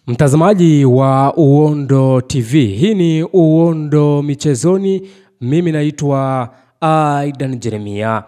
Mtazamaji wa Uondo TV, hii ni Uondo Michezoni. Mimi naitwa Aidan Jeremia.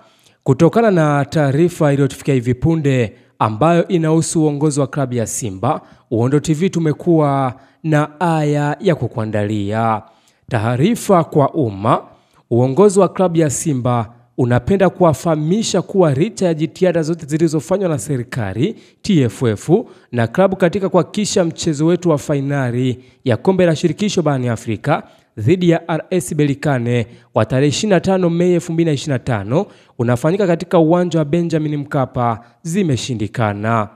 Kutokana na taarifa iliyotufikia hivi punde ambayo inahusu uongozi wa klabu ya Simba, Uondo TV tumekuwa na aya ya kukuandalia. Taarifa kwa umma: uongozi wa klabu ya Simba unapenda kuwafahamisha kuwa licha ya jitihada zote zilizofanywa na serikali, TFF na klabu katika kuhakikisha mchezo wetu wa fainali ya kombe la shirikisho barani Afrika dhidi ya RS Berkane wa tarehe 25 Mei 2025 unafanyika katika uwanja wa Benjamin Mkapa zimeshindikana.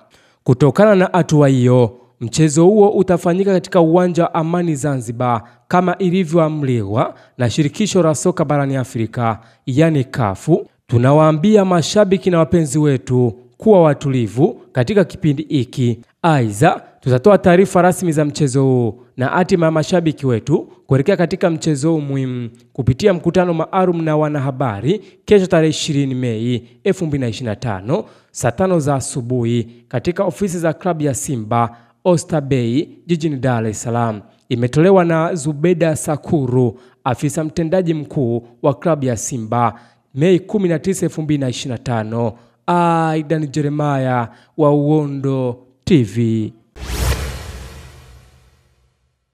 Kutokana na hatua hiyo, mchezo huo utafanyika katika uwanja wa Amani Zanzibar kama ilivyoamriwa na shirikisho la soka barani Afrika, yani CAF. Tunawaambia mashabiki na wapenzi wetu kuwa watulivu katika kipindi hiki. Aidha, tutatoa taarifa rasmi za mchezo huu na hatima ya mashabiki wetu kuelekea katika mchezo huu muhimu kupitia mkutano maalum na wanahabari kesho tarehe 20 Mei 2025 saa 5 za asubuhi katika ofisi za klabu ya Simba Oyster Bay jijini Dar es Salaam. Imetolewa na Zubeda Sakuru, afisa mtendaji mkuu wa klabu ya Simba, Mei 19, 2025. Aidan Jeremia wa Uondo TV.